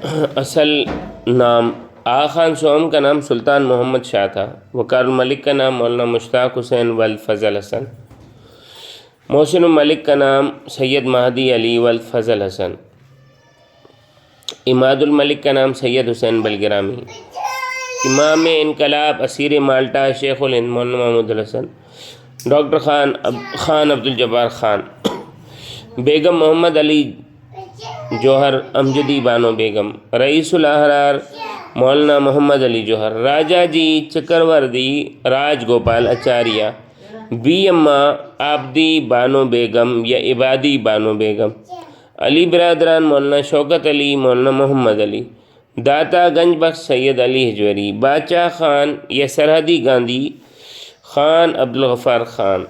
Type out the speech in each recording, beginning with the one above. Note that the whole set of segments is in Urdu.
اصل نام آغا خان سوم کا نام سلطان محمد شاہ تھا۔ وقار الملک کا نام مولانا مشتاق حسین والفضل حسن۔ محسن الملک کا نام سید مہدی علی والفضل حسن۔ اماد الملک کا نام سید حسین بلگرامی۔ امام انقلاب اسیر مالٹا شیخ الہند مولانا محمود الحسن۔ Doctor Khan Abdul Jabbar Khan. Begum Muhammad Ali Jauhar Amjadi Bano Begum. Raees ul Ahrar Maulana Muhammad Ali Jauhar. Raja G چکروردی Raj Gopal Acharya. Be اماں آبدی بانو بیگم یا عبادی بانو بیگم۔ علی برادران مولانا شوکت علی مولانا محمد علی۔ داتا گنج بخش سید علی ہجویری۔ باچا خان یا سرحدی گاندھی خان عبدالغفار خان۔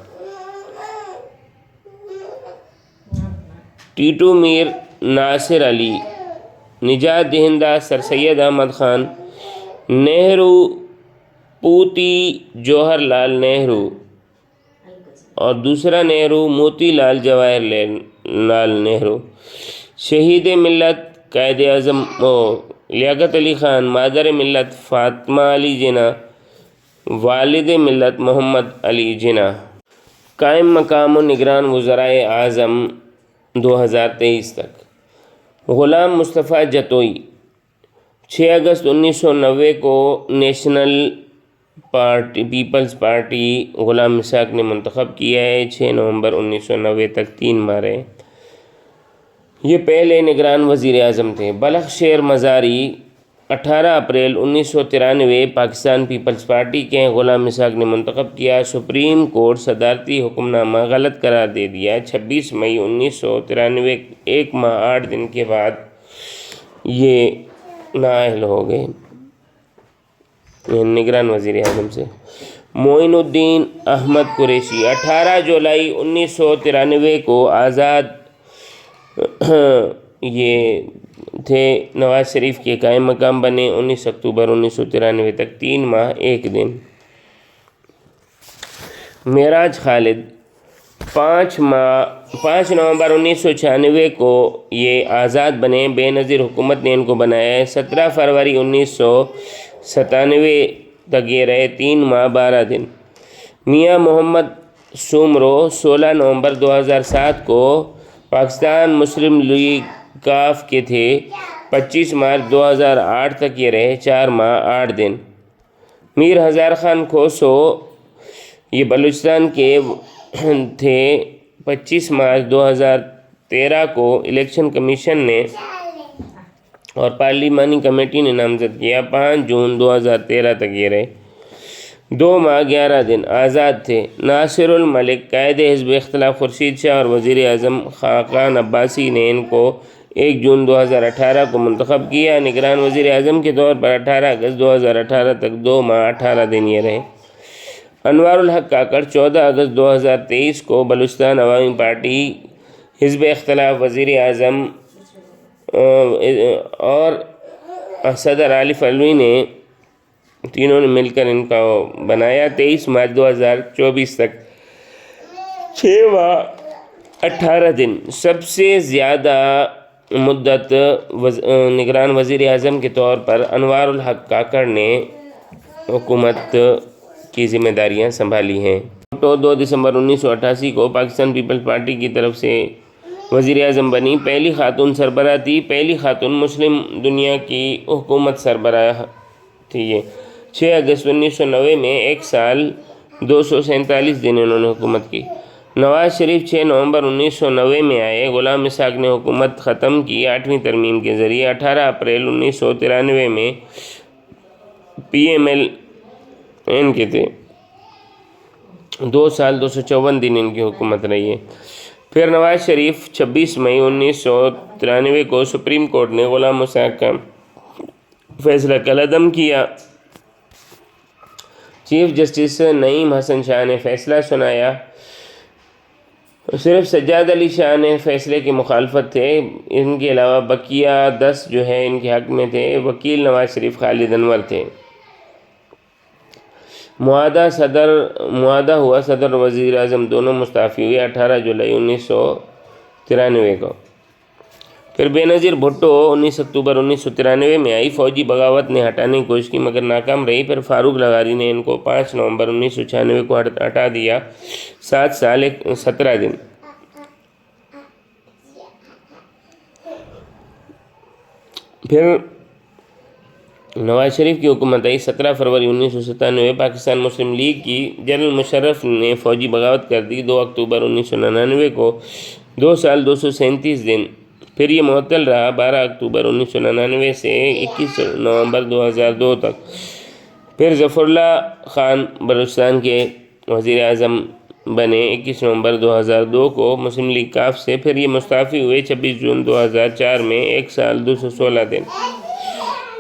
ٹیٹو میر ناصر علی۔ نجات دہندہ سر سید احمد خان۔ نہرو پوتی جوہر لال نہرو اور دوسرا نہرو موتی لال جواہر لال نہرو۔ شہید ملت قائد اعظم لیاقت علی خان۔ مادر ملت فاطمہ علی جناح۔ والد ملت محمد علی جناح۔ قائم مقام و نگران وزرائے اعظم 2023 تک۔ غلام مصطفیٰ جتوئی 6 اگست 1990 کو نیشنل پیپلز پارٹی غلام اسحاق نے منتخب کیا ہے۔ 6 نومبر 1990 تک 3 ماہ رہے۔ یہ پہلے نگران وزیر اعظم تھے۔ بلخ شیر مزاری 18 اپریل 1993 پاکستان پیپلز پارٹی کے غلام اسحاق نے منتخب کیا۔ سپریم کورٹ صدارتی حکم نامہ غلط قرار دے دیا۔ 26 مئی 1993 1 ماہ 8 دن کے بعد یہ نااہل ہو گئے نگران وزیر اعظم سے۔ معین الدین احمد قریشی 18 جولائی 1993 کو آزاد یہ تھے نواز شریف کے قائم مقام بنے۔ 19 اکتوبر 1993 تک 3 ماہ 1 دن۔ معراج خالد 5 نومبر 1996 کو یہ آزاد بنے۔ بے نظیر حکومت نے ان کو بنایا ہے۔ 17 فروری 1997 تک یہ رہے 3 ماہ 12 دن۔ میاں محمد سومرو 16 نومبر 2007 کو پاکستان مسلم لیگ کاف کے تھے۔ 25 مارچ 2008 تک یہ رہے 4 ماہ 8 دن۔ میر ہزار خان کھوسو یہ بلوچستان کے تھے۔ 25 مارچ 2013 کو الیکشن کمیشن نے اور پارلیمانی کمیٹی نے نامزد کیا۔ 5 جون 2013 تک یہ رہے 2 ماہ 11 دن۔ آزاد تھے۔ ناصر الملک قائد حزب اختلاف خورشید شاہ اور وزیر اعظم خاقان عباسی نے ان کو 1 جون 2018 کو منتخب کیا۔ نگران وزیر اعظم کے طور پر 18 اگست 2018 تک 2 ماہ 18 دن یہ رہے۔ انوار الحق کاکڑ 14 اگست 2023 کو بلوچستان عوامی پارٹی حزب اختلاف وزیر اعظم اور صدر عارف علوی نے تینوں نے مل کر ان کا بنایا۔ 23 مارچ 2024 تک 6 ماہ 18 دن۔ سب سے زیادہ مدت نگران وزیر اعظم کے طور پر انوار الحق کاکڑ نے حکومت کی ذمہ داریاں سنبھالی ہیں۔ 2 دسمبر 1988 کو پاکستان پیپلز پارٹی کی طرف سے وزیر اعظم بنی۔ پہلی خاتون سربراہ تھی۔ پہلی خاتون مسلم دنیا کی حکومت سربراہ تھی یہ۔ 6 اگست 1990 میں 1 سال 247 دن انہوں نے حکومت کی۔ نواز شریف 6 نومبر 1990 میں آئے۔ غلام اسحاق نے حکومت ختم کی 8ویں ترمیم کے ذریعے۔ 18 اپریل 1993 میں پی ایم ایل این کے تھے۔ 2 سال 254 دن ان کی حکومت رہی ہے۔ پھر نواز شریف 26 مئی 1993 کو سپریم کورٹ نے غلام اسحاق کا فیصلہ کالعدم کیا۔ چیف جسٹس نعیم حسن شاہ نے فیصلہ سنایا۔ صرف سجاد علی شاہ نے فیصلے کی مخالفت تھے۔ ان کے علاوہ بقیہ 10 جو ہے ان کے حق میں تھے۔ وکیل نواز شریف خالد انور تھے۔ معاہدہ ہوا۔ صدر اور وزیر اعظم دونوں مستعفی ہوئے 18 جولائی 1993 کو۔ پھر بے نظیر بھٹو 19 اکتوبر 1993 میں آئی، فوجی بغاوت نے ہٹانے کی کوشش کی مگر ناکام رہی۔ پھر فاروق لغاری نے ان کو 5 نومبر 1996 کو ہٹا دیا، 7 سال 17 دن۔ پھر نواز شریف کی حکومت آئی، 17 فروری 1997 پاکستان مسلم لیگ کی جنرل مشرف نے فوجی بغاوت کر دی، 2 اکتوبر 1999 کو 2 سال 237 دن۔ پھر یہ معطل رہا 12 اکتوبر 1999 سے 21 نومبر 2002 تک۔ پھر ظفر اللہ خان بلوچستان کے وزیر اعظم بنے 21 نومبر 2002 کو مسلم لیگ کاف سے۔ پھر یہ مستعفی ہوئے 26 جون 2004 میں، 1 سال 216 دن۔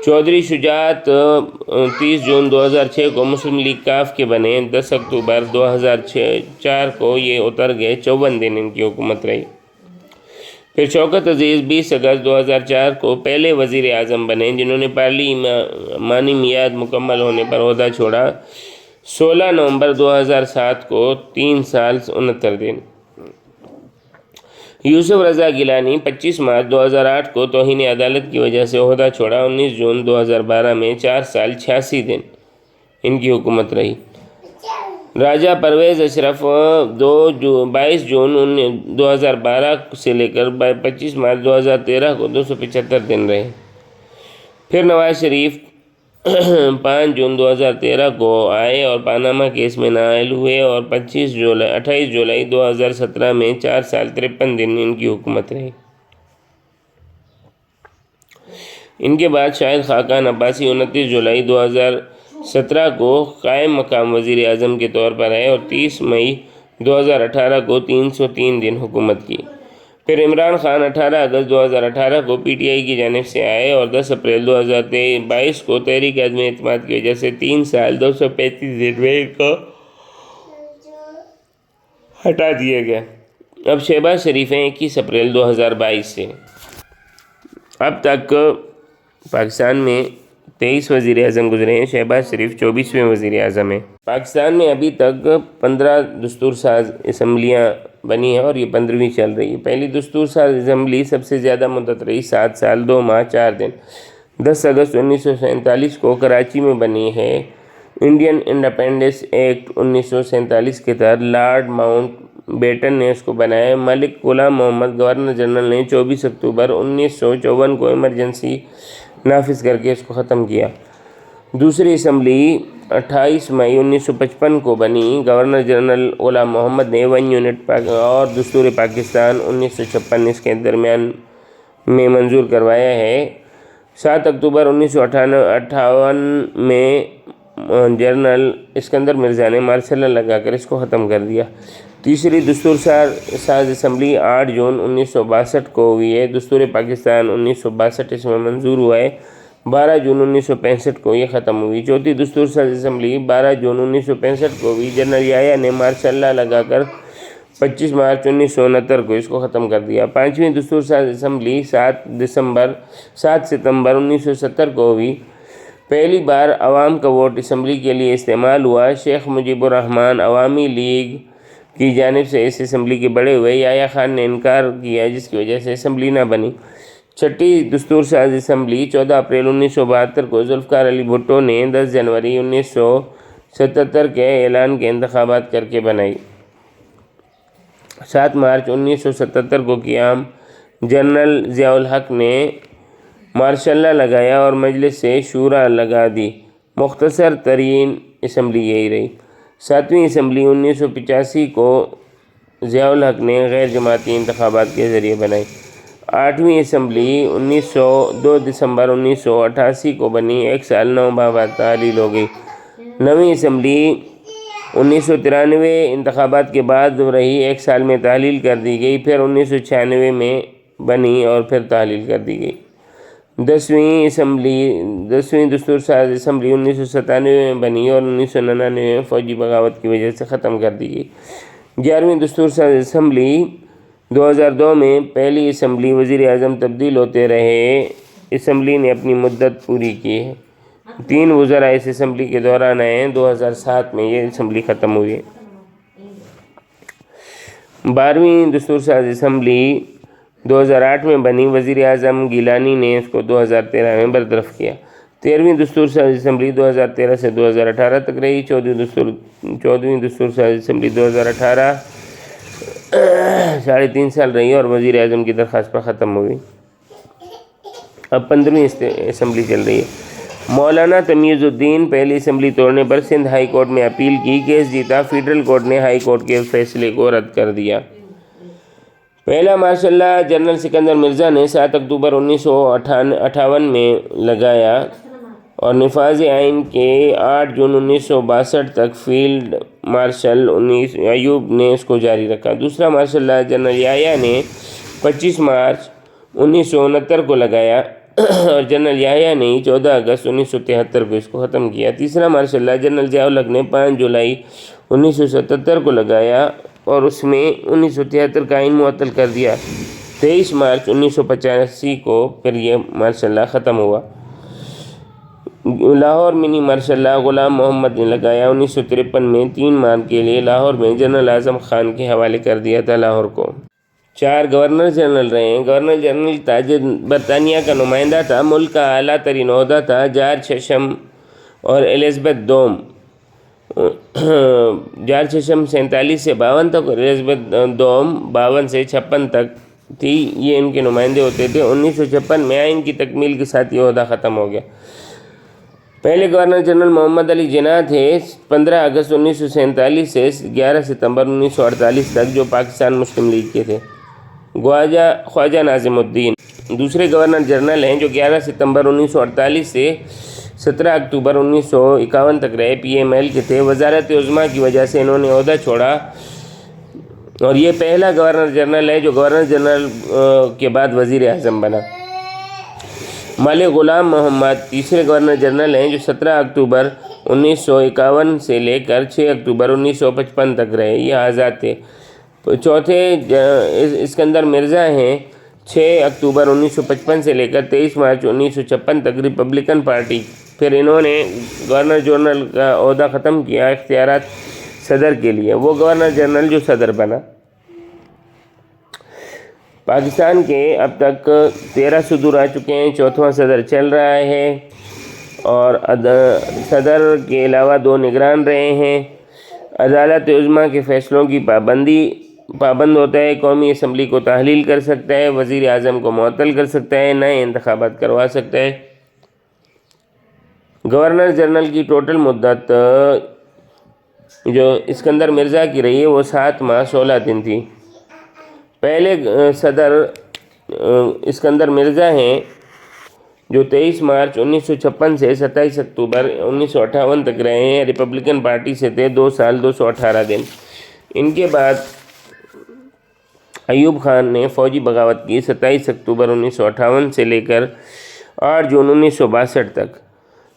چودھری شجاعت 30 جون 2006 کو مسلم لیگ کاف کے بنے، 10 اکتوبر 2004 کو یہ اتر گئے، 54 دن ان کی حکومت رہی۔ پھر شوکت عزیز 20 اگست 2004 کو پہلے وزیر اعظم بنے جنہوں نے پارلیمانی میعاد مکمل ہونے پر عہدہ چھوڑا، 16 نومبر 2007 کو، 3 سال 69 دن۔ یوسف رضا گیلانی 25 مارچ 2008 کو توہین عدالت کی وجہ سے عہدہ چھوڑا، 19 جون 2012 میں، 4 سال 86 دن ان کی حکومت رہی۔ راجہ پرویز اشرف 22 جون 2012 سے لے کر 25 مارچ 2013 کو 275 دن رہے۔ پھر نواز شریف 5 جون 2013 کو آئے اور پاناما کیس میں نااہل ہوئے اور 28 جولائی 2017 میں 4 سال 53 دن ان کی حکومت رہی۔ ان کے بعد شاہد خاقان عباسی 29 جولائی 2017 کو قائم مقام وزیر اعظم کے طور پر آئے اور 30 مئی 2018 کو 303 دن حکومت کی۔ پھر عمران خان 18 اگست 2018 کو پی ٹی آئی کی جانب سے آئے اور 10 اپریل 2022 کو تحریک عدم اعتماد کی وجہ سے 3 سال 235 دن میں ان کو ہٹا دیے گئے۔ اب شہباز شریف ہیں 21 اپریل 2022 سے۔ اب تک پاکستان میں 23 وزیر اعظم گزرے ہیں، شہباز شریف 24ویں وزیر اعظم ہیں۔ پاکستان میں ابھی تک 15 دستور ساز اسمبلیاں بنی ہیں اور یہ 15ویں چل رہی ہے۔ پہلی دستور ساز اسمبلی سب سے زیادہ مدت رہی، 7 سال 2 ماہ 4 دن، 10 اگست 1947 کو کراچی میں بنی ہے۔ انڈین انڈیپینڈنس ایکٹ 1947 کے تحت لارڈ ماؤنٹ بیٹن نے اس کو بنایا۔ ملک غلام محمد گورنر جنرل نے 24 اکتوبر 1954 کو ایمرجنسی نافذ کر کے اس کو ختم کیا۔ دوسری اسمبلی 28 مئی 1955 کو بنی، گورنر جنرل غلام محمد نے 1 یونٹ اور دستور پاکستان 1956 اس کے درمیان میں منظور کروایا ہے۔ 7 اکتوبر 1958 میں جنرل اسکندر مرزا نے مارشل لا لگا کر اس کو ختم کر دیا۔ تیسری دستور ساز اسمبلی 8 جون 1962 کو ہوئی ہے، دستور پاکستان 1962 اس میں منظور ہوا ہے، 12 جون 1965 کو یہ ختم ہوئی۔ چوتھی دستور ساز اسمبلی 12 جون 1965 کو ہوئی، جنرل یحییٰ نے مارشل لا لگا کر 25 مارچ 1969 کو اس کو ختم کر دیا۔ 5ویں دستور ساز اسمبلی 7 ستمبر 1970 کو ہوئی، پہلی بار عوام کا ووٹ اسمبلی کے لیے استعمال ہوا۔ شیخ مجیب الرحمن عوامی لیگ کی جانب سے اس اسمبلی کے بڑے ہوئے، یحییٰ خان نے انکار کیا جس کی وجہ سے اسمبلی نہ بنی۔ چھٹی دستور ساز اسمبلی 14 اپریل 1972 کو ذوالفقار علی بھٹو نے 10 جنوری 1977 کے اعلان کے انتخابات کر کے بنائی۔ 7 مارچ 1977 کو قیام جنرل ضیاء الحق نے مارشل لا لگایا اور مجلس سے شورا لگا دی۔ مختصر ترین اسمبلی یہی رہی۔ 7ویں اسمبلی 1985 کو ضیاء الحق نے غیر جماعتی انتخابات کے ذریعے بنائی۔ 8ویں اسمبلی 2 دسمبر 1988 کو بنی، 1 سال 9 ماہ بعد تحلیل ہو گئی۔ 9ویں اسمبلی 1993 انتخابات کے بعد رہی، 1 سال میں تحلیل کر دی گئی، پھر 1996 میں بنی اور پھر تحلیل کر دی گئی۔ 10ویں دستور ساز اسمبلی 1997 میں بنی اور 1999 میں فوجی بغاوت کی وجہ سے ختم کر دی گئی۔ 11ویں دستور ساز اسمبلی 2002 میں پہلی اسمبلی، وزیر اعظم تبدیل ہوتے رہے، اسمبلی نے اپنی مدت پوری کی ہے۔ 3 وزراء اس اسمبلی کے دوران آئے ہیں، 2007 میں یہ اسمبلی ختم ہوئی ہے۔ 12ویں دستور ساز اسمبلی 2008 میں بنی، وزیر اعظم گیلانی نے اس کو 2013 میں برطرف کیا۔ 13ویں دستور ساز اسمبلی 2013 سے 2018 تک رہی۔ 14ویں دستور ساز اسمبلی 2018 3.5 سال رہی اور وزیر اعظم کی درخواست پر ختم ہوئی۔ اب 15ویں اسمبلی چل رہی ہے۔ مولانا تمیز الدین پہلی اسمبلی توڑنے پر سندھ ہائی کورٹ میں اپیل کی، کیس جیتا، فیڈرل کورٹ نے ہائی کورٹ کے فیصلے کو رد کر دیا۔ پہلا martial law general Sikandar Mirza نے 7 اکتوبر 1958 میں لگایا اور نفاذ آئین کے 8 جون 1962 تک فیلڈ مارشل ایوب نے اس کو جاری رکھا۔ دوسرا مارشل لا جنرل یحییٰ نے 25 مارچ 1969 کو لگایا اور جنرل یحییٰ نے 14 اگست 1973 کو اس کو ختم کیا۔ تیسرا مارشل لا جنرل ضیاء الحق نے 5 جولائی 1977 کو لگایا اور اس میں 1973 کا آئین معطل کر دیا۔ 23 مارچ 1985 کو پھر یہ مارشل لا ختم ہوا۔ لاہور منی مارشل لا غلام محمد نے لگایا۔ 1953 میں 3 ماہ کے لیے لاہور میں جنرل اعظم خان کے حوالے کر دیا تھا لاہور کو۔ 4 گورنر جنرل رہے ہیں۔ گورنر جنرل تاج برطانیہ کا نمائندہ تھا، ملک کا اعلیٰ ترین عہدہ تھا۔ جارج چشم اور الزبتھ دوم، جارج چشم 47 سے 52 تک اور الزبتھ دوم 52 سے 56 تک تھی، یہ ان کے نمائندے ہوتے تھے۔ 1956 میں آئین کی تکمیل کے ساتھ یہ عہدہ ختم ہو گیا۔ پہلے گورنر جنرل محمد علی جناح تھے 15 اگست 1947 سے 11 ستمبر 1948 تک، جو پاکستان مسلم لیگ کے تھے۔ خواجہ ناظم الدین دوسرے گورنر جنرل ہیں جو 11 ستمبر 1948 سے 17 اکتوبر 1951 تک رہے، PML کے تھے۔ وزارت عظمیٰ کی وجہ سے انہوں نے عہدہ چھوڑا اور یہ پہلا گورنر جنرل ہے جو گورنر جنرل کے بعد وزیر اعظم بنا۔ ملک غلام محمد تیسرے گورنر جنرل ہیں جو 17 اکتوبر 1951 سے لے کر 6 اکتوبر 1955 تک رہے، یہ آزاد تھے۔ چوتھے اسکندر مرزا ہیں، 6 اکتوبر 1955 سے لے کر 23 مارچ 1956 تک، ریپبلکن پارٹی۔ پھر انہوں نے گورنر جنرل کا عہدہ ختم کیا اختیارات صدر کے لیے، وہ گورنر جنرل جو صدر بنا۔ پاکستان کے اب تک 13 صدور آ چکے ہیں، 4واں صدر چل رہا ہے اور صدر کے علاوہ 2 نگران رہے ہیں۔ عدالت عظمیٰ کے فیصلوں کی پابند ہوتا ہے، قومی اسمبلی کو تحلیل کر سکتا ہے، وزیر اعظم کو معطل کر سکتا ہے، نئے انتخابات کروا سکتا ہے۔ گورنر جنرل کی ٹوٹل مدت جو اسکندر مرزا کی رہی ہے وہ 7 ماہ 16 دن تھی۔ پہلے صدر اسکندر مرزا ہیں جو 23 مارچ 1956 سے 27 اکتوبر 1958 تک رہے ہیں، ریپبلکن پارٹی سے تھے، 2 سال 218 دن۔ ان کے بعد ایوب خان نے فوجی بغاوت کی 27 اکتوبر 1958 سے لے کر 8 جون 1962 تک۔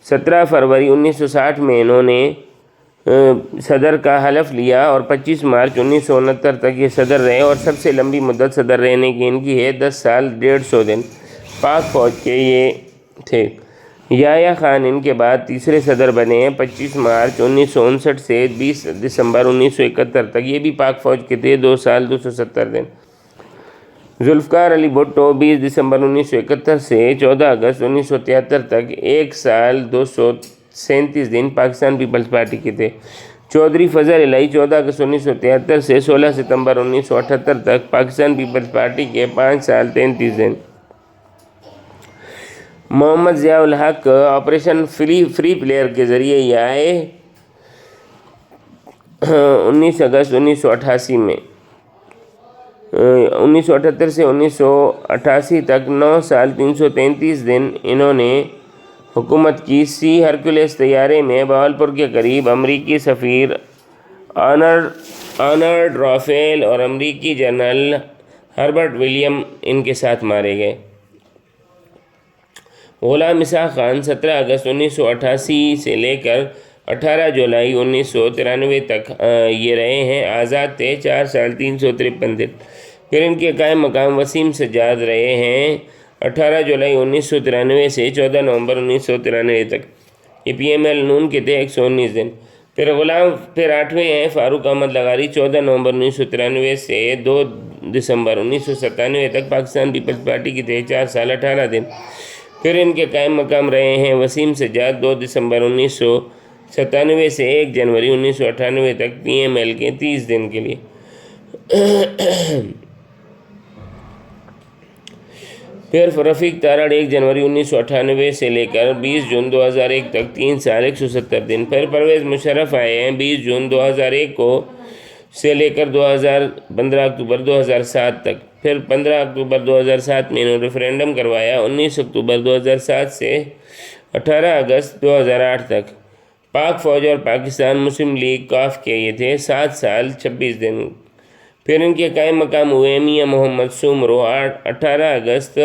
17 فروری 1960 میں انہوں نے صدر کا حلف لیا اور 25 مارچ 1969 تک یہ صدر رہے اور سب سے لمبی مدت صدر رہنے کی ان کی ہے، 10 سال 150 دن۔ پاک فوج کے یہ تھے۔ یحییٰ خان ان کے بعد تیسرے صدر بنے ہیں، 25 مارچ 1959 سے 20 دسمبر 1971 تک، یہ بھی پاک فوج کے تھے، 2 سال 270 دن۔ ذوالفقار علی بھٹو 20 دسمبر 1971 سے 14 اگست 1973 تک، 1 سال 237 دن، پاکستان پیپلز پارٹی کے تھے۔ چودھری فضل الہی 14 اگست 1973 سے 16 ستمبر 1978 تک، پاکستان پیپلز پارٹی کے، 5 سال 33 دن۔ محمد ضیاء الحق آپریشن فری پلیئر کے ذریعے یہ آئے 19 اگست 1988 میں۔ 1978 سے 1988 تک 9 سال 333 دن انہوں نے حکومت کی۔ ہرکولس طیارے میں بہاولپور کے قریب امریکی سفیر آرنلڈ رافیل اور امریکی جنرل ہربرٹ ولیم ان کے ساتھ مارے گئے۔ غلام اسحاق خان 17 اگست 1988 سے لے کر 18 جولائی 1993 تک یہ رہے ہیں، آزاد تھے، 4 سال 353 دن۔ پھر ان کے قائم مقام وسیم سجاد رہے ہیں 18 جولائی 1993 سے 14 نومبر 1993 تک، یہ PML نون کے تھے، 119 دن۔ پھر 8ویں ہیں فاروق احمد لغاری 14 نومبر 1993 سے 2 دسمبر 1997 تک پاکستان پیپلز پارٹی کی تھے 4 سال 18 دن۔ پھر ان کے قائم مقام رہے ہیں وسیم سجاد 2 دسمبر 1997 سے 1 جنوری 1998 تک پی ایم ایل کے 30 دن کے لیے۔ پھر رفیق تارڑ 1 جنوری 1998 سے لے کر 20 جون 2001 تک 3 سال 170 دن۔ پھر پرویز مشرف آئے ہیں 20 جون 2001 کو سے لے کر 15 اکتوبر 2007 تک۔ پھر 15 اکتوبر 2007 میں انہوں نے ریفرینڈم کروایا۔ 19 اکتوبر 2007 سے 18 اگست 2008 تک پاک فوج اور پاکستان مسلم لیگ کاف کے یہ تھے 7 سال 26 دن۔ پھر ان کے قائم مقام ہوئے میاں محمد سومرو 18 اگست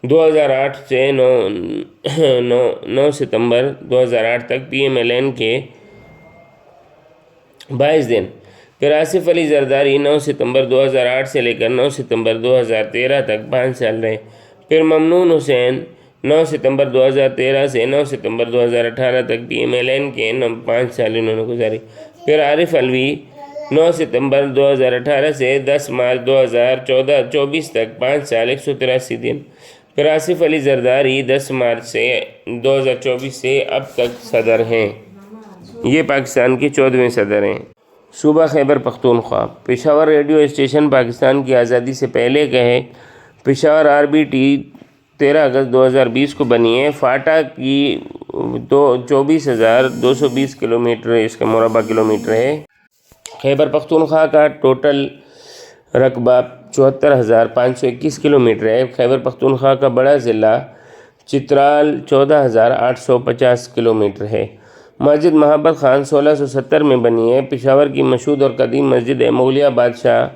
2008 سے 9 ستمبر 2008 تک پی ایم ایل این کے 22 دن۔ پھر آصف علی زرداری 9 ستمبر 2008 سے لے کر 9 ستمبر 2013 تک 5 سال رہے۔ پھر ممنون حسین 9 ستمبر 2013 سے 9 ستمبر 2018 تک پی ایم ایل این کے 5 سال انہوں نے گزاری۔ پھر عارف علوی 9 ستمبر 2018 سے 10 مارچ 2024 تک 5 سال 183 دن۔ پھر آصف علی زرداری 10 مارچ سے 2024 سے اب تک صدر ہیں۔ یہ پاکستان کے 14ویں صدر ہیں۔ صوبہ خیبر پختونخوا پشاور ریڈیو اسٹیشن پاکستان کی آزادی سے پہلے کا ہے۔ پشاور آر بی ٹی 13 اگست 2020 کو بنی ہے۔ فاٹا کی 24,220 کلومیٹر اس کا مربع کلومیٹر ہے۔ خیبر پختونخوا کا ٹوٹل رقبہ 74,521 کلومیٹر ہے۔ خیبر پختونخوا کا بڑا ضلع چترال 14,850 کلومیٹر ہے۔ مسجد محبت خان 1670 میں بنی ہے۔ پشاور کی مشہور اور قدیم مسجد ہے۔ مغلیہ بادشاہ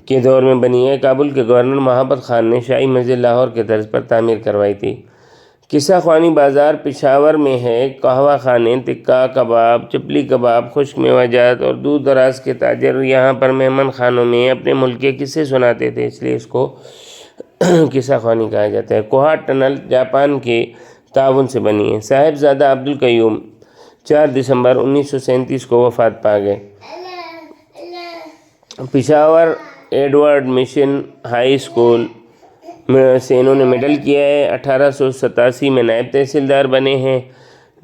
کے دور میں بنی ہے۔ کابل کے گورنر محبت خان نے شاہی مسجد لاہور کے طرز پر تعمیر کروائی تھی۔ قصہ خوانی بازار پشاور میں ہے۔ قہوہ خانے، تکہ کباب، چپلی کباب، خشک میوہ جات اور دور دراز کے تاجر یہاں پر مہمان خانوں میں اپنے ملک کے قصے سناتے تھے، اس لیے اس کو قصہ خوانی کہا جاتا ہے۔ کوہا ٹنل جاپان کے تعاون سے بنی ہے۔ صاحبزادہ عبدالقیوم 4 دسمبر 1937 کو وفات پا گئے۔ Peshawar Edward mission high school سے انہوں نے میڈل کیا ہے۔ 1887 میں نائب تحصیلدار بنے ہیں۔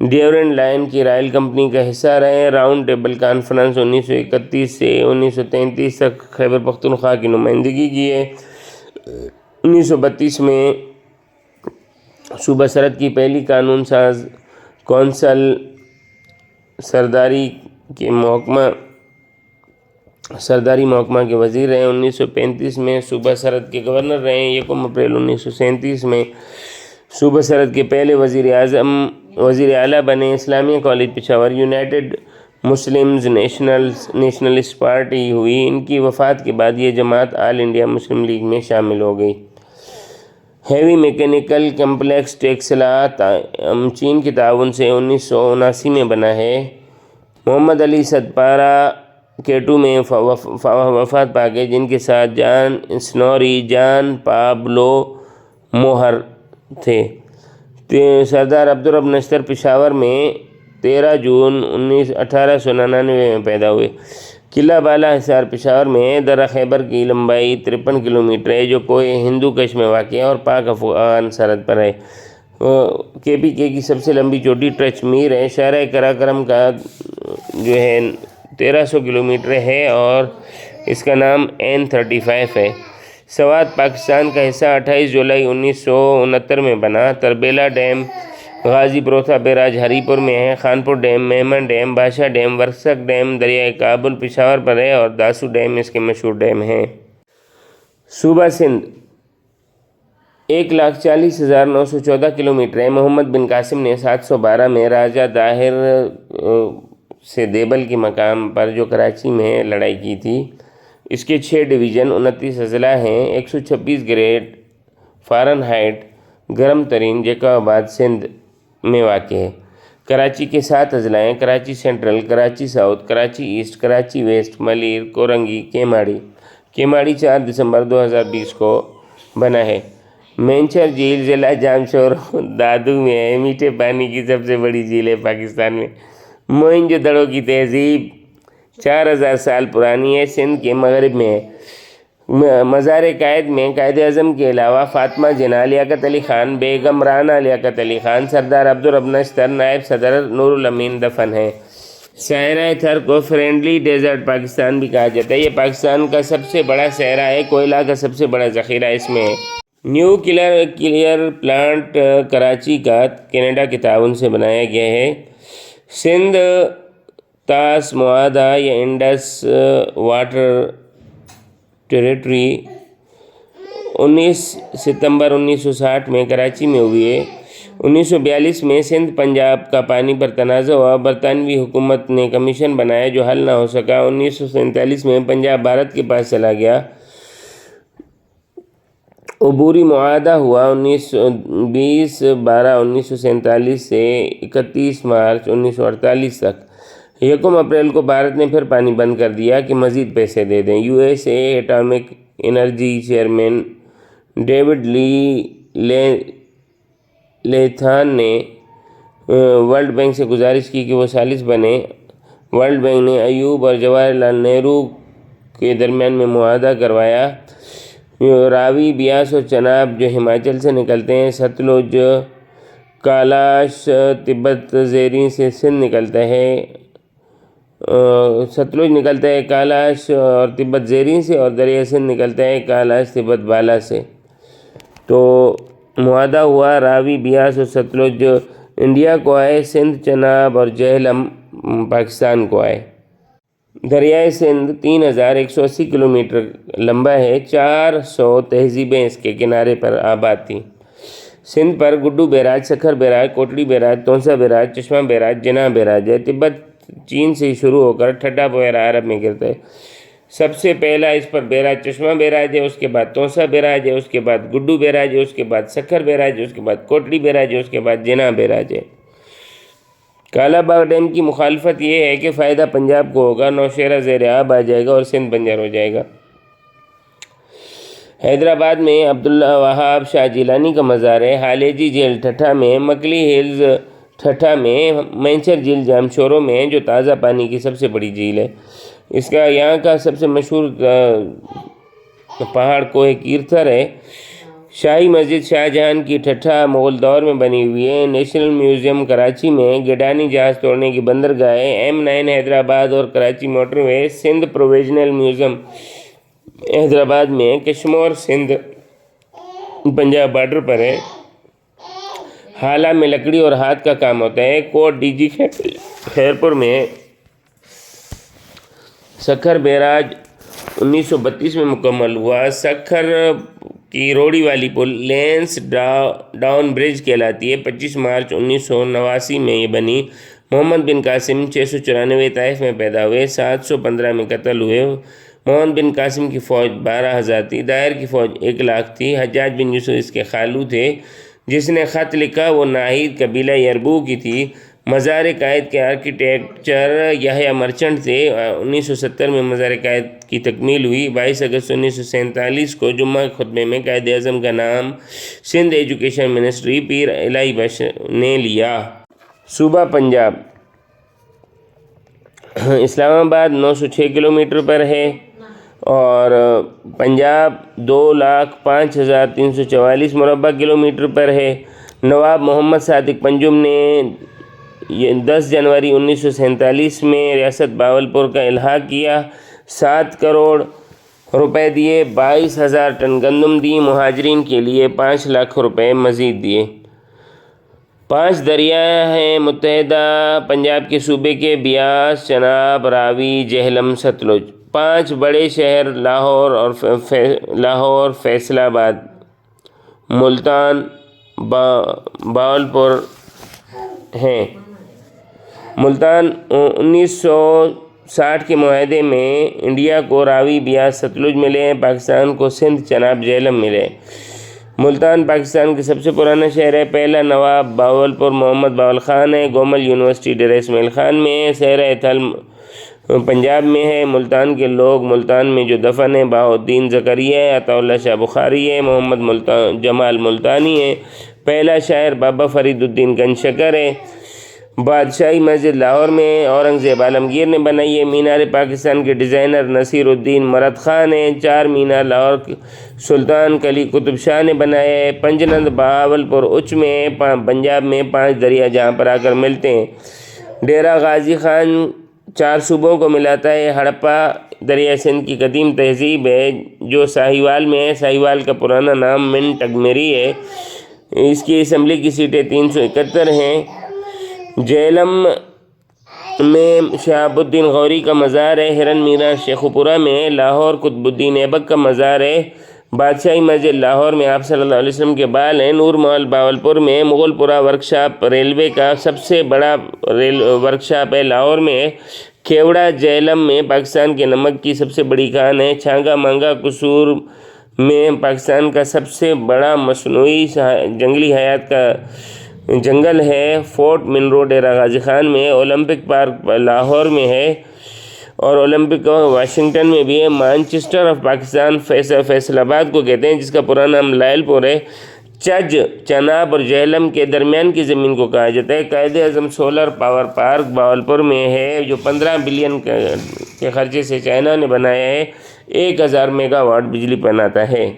ڈیورنڈ لائن کی رائل کمپنی کا حصہ رہے۔ راؤنڈ ٹیبل کانفرنس 1931 سے 1933 تک خیبر پختونخوا کی نمائندگی کی ہے۔ 1932 میں صوبہ سرحد کی پہلی قانون ساز کونسل سرداری محکمہ کے وزیر رہے۔ 1935 میں صوبہ سرحد کے گورنر رہے۔ 1 اپریل 1937 میں صوبہ سرحد کے پہلے وزیر اعلیٰ بنے۔ Islamia college Peshawar united Muslims nationalist party ہوئی۔ ان کی وفات کے بعد یہ جماعت آل انڈیا مسلم لیگ میں شامل ہو گئی۔ ہیوی میکینیکل کمپلیکس ٹیکسلا چین کے تعاون سے 1979 میں بنا ہے۔ محمد علی صدپارہ کیٹو میں وفات پا گئے، جن کے ساتھ جان اسنوری، جان پابلو موہر تھے۔ سردار عبدالرب نشتر پشاور میں 13 جون 1899 میں پیدا ہوئے۔ قلعہ بالا حصار پشاور میں درہ خیبر کی لمبائی 53 کلومیٹر ہے، جو کوہ ہندو کش میں واقع ہے اور پاک افغان سرحد پر ہے۔ کے پی کے کی سب سے لمبی چوٹی ٹرچ میر ہے۔ شاہراہ قراقرم کا جو ہے 1300 کلومیٹر ہے اور اس کا نام N35 ہے۔ سوات پاکستان کا حصہ 28 جولائی 1969 میں بنا۔ تربیلا ڈیم غازی پروتھا بیراج ہری پور میں ہے۔ خانپور ڈیم، مہمن ڈیم، بادشاہ ڈیم، ورسک ڈیم دریائے کابل پشاور پر ہے اور داسو ڈیم اس کے مشہور ڈیم ہیں۔ صوبہ سندھ 1,40,914 کلومیٹر ہے۔ محمد بن قاسم نے 712 میں راجہ طاہر سے دیبل کے مقام پر جو کراچی میں لڑائی کی تھی۔ اس کے 6 ڈویژن 29 اضلاع ہیں۔ 126 گریڈ فارنہائٹ گرم ترین جیکاباد سندھ میں واقع ہے۔ کراچی کے 7 اضلاع ہیں: Karachi central, Karachi south, Karachi east, Karachi west, Malir, Korangi, Keamari 4 December 2020 کو بنا ہے۔ مینچر جھیل ضلع جامشور دادو میں ہے۔ میٹھے پانی کی سب سے بڑی جھیل ہے پاکستان میں۔ موئن جو دڑو کی تہذیب 4000 سال پرانی ہے، سندھ کے مغرب میں ہے۔ مزار قائد میں قائد اعظم کے علاوہ فاطمہ جناح، لیاقت علی خان بیگم، رانا لیاقت علی خان، سردار عبدالرب نشتر، نائب صدر نور الامین دفن ہیں۔ صحرائے تھر کو فرینڈلی ڈیزرٹ پاکستان بھی کہا جاتا ہے۔ یہ پاکستان کا سب سے بڑا صحرا ہے، کوئلہ کا سب سے بڑا ذخیرہ اس میں ہے۔ نیوکلیئر پلانٹ کراچی کا کینیڈا کے تعاون سے بنایا گیا ہے۔ سندھ طاس معاہدہ یا انڈس واٹر ٹیریٹری 19 ستمبر 1960 میں کراچی میں ہوئی ہے۔ 1942 میں سندھ پنجاب کا پانی پر تنازع ہوا، برطانوی حکومت نے کمیشن بنایا جو حل نہ ہو سکا۔ 1947 میں پنجاب بھارت کے پاس چلا گیا۔ عبوری معاہدہ ہوا 20/12/1947 سے 31 مارچ 1948 تک۔ 1 اپریل کو بھارت نے پھر پانی بند کر دیا کہ مزید پیسے دے دیں۔ USA atomic energy chairman David Lilienthal نے ورلڈ بینک سے گزارش کی کہ وہ ثالث بنے۔ ورلڈ بینک نے ایوب اور جواہر لال نہرو کے درمیان میں معاہدہ کروایا۔ راوی، بیاس اور چناب جو ہماچل سے نکلتے ہیں، ستلج کالاش تبت زیریں سے سندھ نکلتا ہے، ستلج نکلتا ہے کالاش اور تبت زیریں سے، اور دریا سندھ نکلتا ہے کالاش تبت بالا سے۔ تو معاہدہ ہوا، راوی، بیاس اور ستلج انڈیا کو آئے، سندھ، چناب اور جہلم پاکستان کو آئے۔ دریائے سندھ 3180 کلومیٹر لمبا ہے۔ 400 تہذیبیں اس کے کنارے پر آباد تھیں۔ سندھ پر Guddu barrage, Sukkur barrage, Kotri barrage, Taunsa barrage, Chashma barrage, Jinnah barrage ہے۔ تبت چین سے شروع ہو کر ٹھڈا پویرا عرب میں گرتا ہے۔ سب سے پہلا اس پر بیراج چشمہ بیراج ہے، اس کے بعد تونسا بیراج ہے، اس کے بعد گڈو بیراج ہے، اس کے بعد سکھر بیراج ہے، اس کے بعد کوٹڑی بیراج ہے، اس کے بعد جناح بیراج ہے۔ کالا باغ ڈیم کی مخالفت یہ ہے کہ فائدہ پنجاب کو ہوگا، نوشہرہ زیر آب آ جائے گا اور سندھ بنجر ہو جائے گا۔ حیدرآباد میں عبداللہ وہاب شاہ جیلانی کا مزار ہے۔ ہالیجی جھیل ٹھٹھا میں، مکلی ہلز ٹھٹھا میں، مینچر جھیل جامشورو میں ہے جو تازہ پانی کی سب سے بڑی جھیل ہے۔ اس کا یہاں کا سب سے مشہور پہاڑ کوہ کیرتھر ہے۔ شاہی مسجد شاہ جہان کی ٹھٹھا مغل دور میں بنی ہوئی ہے۔ نیشنل میوزیم کراچی میں، گڈانی جہاز توڑنے کی بندرگاہ ہے۔ M9 حیدرآباد اور کراچی موٹر وے۔ سندھ پروویژنل میوزیم حیدرآباد میں، کشمور سندھ پنجاب بارڈر پر ہے۔ حالہ میں لکڑی اور ہاتھ کا کام ہوتا ہے۔ کوٹ DG خیرپور میں۔ سکھر بیراج 1932 میں مکمل ہوا۔ سکھر کی روڑی والی پل لینس ڈاؤن برج کہلاتی ہے۔ 25 مارچ 1989 میں یہ بنی۔ محمد بن قاسم 694 طائف میں پیدا ہوئے، 715 میں قتل ہوئے۔ محمد بن قاسم کی فوج 12,000 تھی، دائر کی فوج 1,00,000 تھی۔ حجاج بن یوسف اس کے خالو تھے۔ جس نے خط لکھا وہ ناہید قبیلہ یربوع کی تھی۔ مزار قائد کے آرکیٹیکچر یحییٰ مرچنٹ تھے۔ 1970 میں مزار قائد کی تکمیل ہوئی۔ 22 اگست 1947 کو جمعہ کے خطبے میں قائد اعظم کا نام سندھ ایجوکیشن منسٹری پیر الہی بخش نے لیا۔ صوبہ پنجاب اسلام آباد 906 کلومیٹر پر ہے اور پنجاب 2,05,344 مربع کلومیٹر پر ہے۔ نواب محمد صادق پنجم نے 10 جنوری 1947 میں ریاست بہاولپور کا الحاق کیا۔ 7 کروڑ روپے دیے، 22,000 ٹن گندم دی، مہاجرین کے لیے 5 لاکھ روپے مزید دیے۔ 5 دریا ہیں متحدہ پنجاب کے صوبے کے، بیاس، چناب، راوی، جہلم، ستلج۔ 5 بڑے شہر لاہور، فیصل آباد، ملتان، بہاولپور ہیں۔ ملتان 1960 کے معاہدے میں انڈیا کو راوی، بیاس، ستلج ملے ہیں، پاکستان کو سندھ، چناب، جہلم ملے۔ ملتان پاکستان کا سب سے پرانا شہر ہے۔ پہلا نواب بہاولپور محمد باول خان ہے۔ گومل یونیورسٹی ڈیرہ اسماعیل خان میں ہے۔ صحرائے تھل پنجاب میں ہے۔ ملتان کے لوگ ملتان میں جو دفن ہیں بہاؤالدین زکریا ہے، عطا اللہ شاہ بخاری ہے، محمد جمال ملتانی ہے۔ پہلا شاعر بابا فرید الدین گنج شکر ہے۔ بادشاہی مسجد لاہور میں اورنگزیب عالمگیر نے بنائی ہے۔ مینار پاکستان کے ڈیزائنر نصیر الدین مرد خان ہیں۔ 4 مینار لاہور سلطان قلی قطب شاہ نے بنایا ہے۔ پنجنند بہاولپور اچ میں پنجاب میں 5 دریا جہاں پر آ کر ملتے ہیں۔ ڈیرہ غازی خان 4 صوبوں کو ملاتا ہے۔ ہڑپا دریا سندھ کی قدیم تہذیب ہے جو ساہیوال میں ہے۔ ساہیوال کا پرانا نام منٹ اگمیری ہے۔ اس کی اسمبلی کی سیٹیں 371 ہیں۔ جہلم میں شہاب الدین غوری کا مزار ہے۔ ہرن میرا شیخوپورہ میں لاہور قطب الدین ایبک کا مزار ہے۔ بادشاہی مسجد لاہور میں آپ صلی اللہ علیہ وسلم کے بال ہیں۔ نور محل بہاولپور میں مغل پورہ ورکشاپ ریلوے کا سب سے بڑا ورکشاپ ہے لاہور میں ہے۔ کھیوڑا جہلم میں پاکستان کے نمک کی سب سے بڑی کان ہے۔ چھانگا مانگا قصور میں پاکستان کا سب سے بڑا مصنوعی جنگلی حیات کا جنگل ہے۔ فورٹ منرو ڈیرہ غازی خان میں۔ اولمپک پارک لاہور میں ہے اور اولمپک واشنگٹن میں بھی ہے۔ مانچسٹر آف پاکستان فیصل آباد کو کہتے ہیں جس کا پرانا نام لائل پور ہے۔ چج چناب اور جہلم کے درمیان کی زمین کو کہا جاتا ہے۔ Quaid Azam solar power park Bahawalpur میں ہے جو 15 بلین کے خرچے سے چائنا نے بنایا ہے۔ 1000 میگا واٹ بجلی بناتا ہے۔